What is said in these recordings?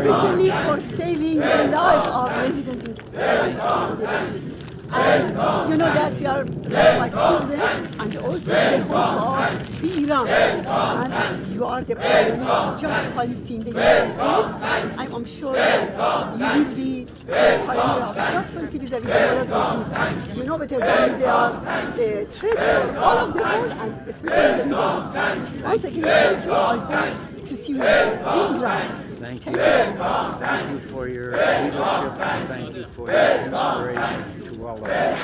especially for saving the life of residents in Albania. And you know that we are my children, and also the hope of Tirana. And you are the pioneer of just policy in the United States. I'm sure that you will be the pioneer of just policy vis-a-vis the Morales regime. You know better than me, they are the threat for all of the world, and especially the Middle East. Once again, thank you. I hope to see you in Tirana. Thank you very much. Thank you for your leadership, and thank you for your inspiration to all of us.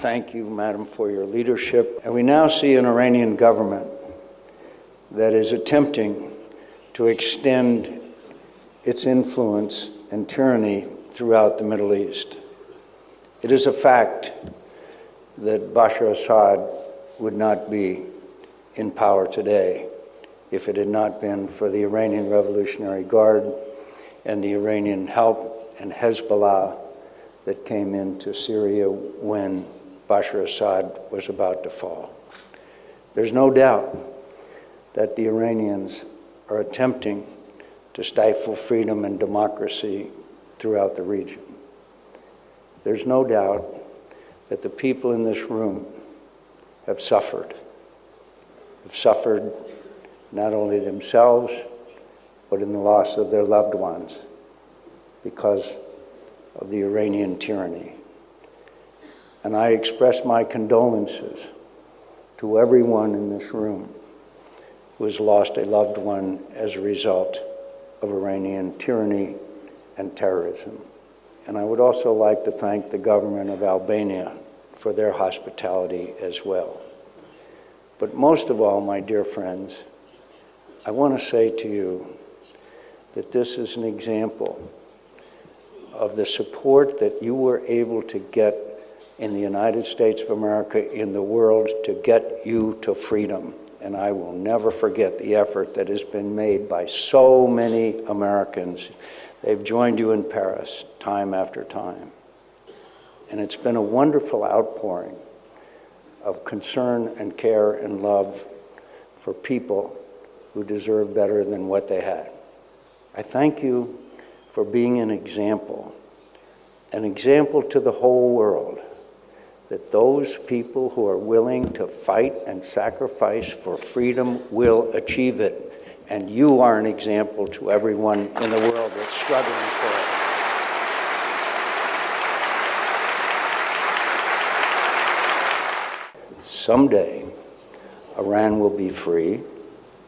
Thank you, Madam, for your leadership. And we now see an Iranian government that is attempting to extend its influence and tyranny throughout the Middle East. It is a fact that Bashar Assad would not be in power today if it had not been for the Iranian Revolutionary Guard and the Iranian help and Hezbollah that came into Syria when Bashar Assad was about to fall. There's no doubt that the Iranians are attempting to stifle freedom and democracy throughout the region. There's no doubt that the people in this room have suffered not only themselves, but in the loss of their loved ones because of the Iranian tyranny. And I express my condolences to everyone in this room who has lost a loved one as a result of Iranian tyranny and terrorism. And I would also like to thank the government of Albania for their hospitality as well. But most of all, my dear friends, I want to say to you that this is an example of the support that you were able to get in the United States of America, in the world, to get you to freedom. And I will never forget the effort that has been made by so many Americans. They've joined you in Paris time after time. And it's been a wonderful outpouring of concern and care and love for people who deserve better than what they had. I thank you for being an example to the whole world, that those people who are willing to fight and sacrifice for freedom will achieve it. And you are an example to everyone in the world that's struggling for it. Someday, Iran will be free.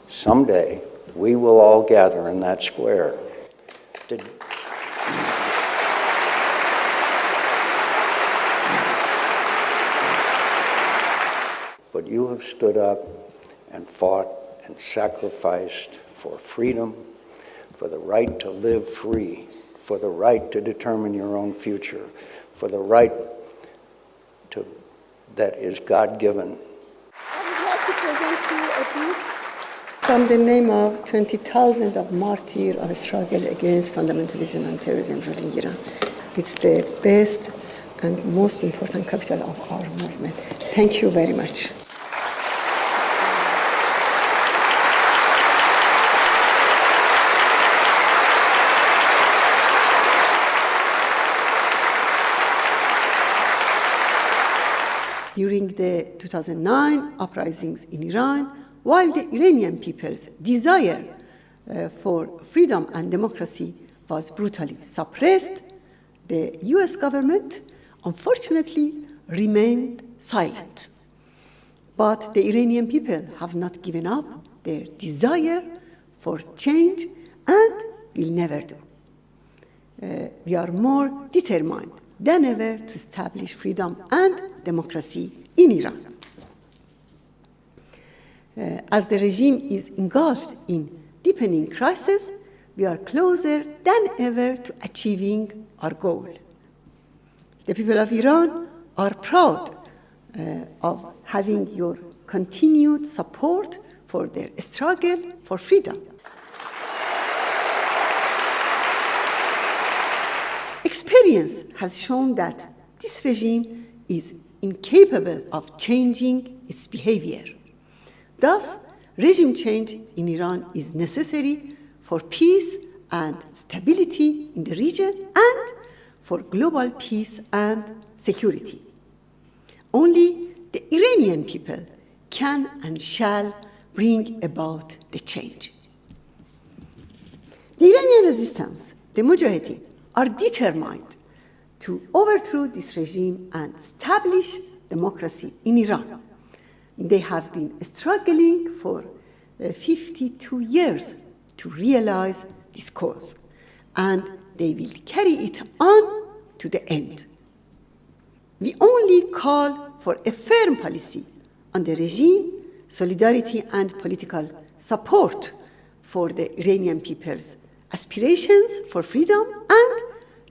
Someday, we will all gather in that square to but you have stood up and fought and sacrificed for freedom, for the right to live free, for the right to determine your own future, for the right that is God-given. I would like to present you a book from the name of 20,000 of martyrs of struggle against fundamentalism and terrorism ruling Iran. It's the best and most important capital of our movement. Thank you very much. During the 2009 uprisings in Iran, while the Iranian people's desire for freedom and democracy was brutally suppressed, the US government, unfortunately, remained silent. But the Iranian people have not given up their desire for change and will never do. We are more determined than ever to establish freedom and democracy in Iran. As the regime is engulfed in deepening crisis, we are closer than ever to achieving our goal. The people of Iran are proud of having your continued support for their struggle for freedom. Experience has shown that this regime is incapable of changing its behavior. Thus, regime change in Iran is necessary for peace and stability in the region and for global peace and security. Only the Iranian people can and shall bring about the change. The Iranian resistance, the Mujahideen, are determined to overthrow this regime and establish democracy in Iran. They have been struggling for 52 years to realize this cause, and they will carry it on to the end. We only call for a firm policy on the regime, solidarity and political support for the Iranian people's aspirations for freedom and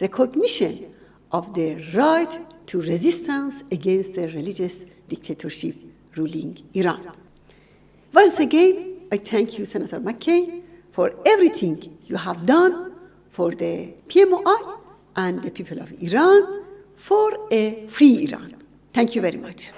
recognition of their right to resistance against the religious dictatorship ruling Iran. Once again, I thank you, Senator McCain, for everything you have done for the PMOI and the people of Iran for a free Iran. Thank you very much.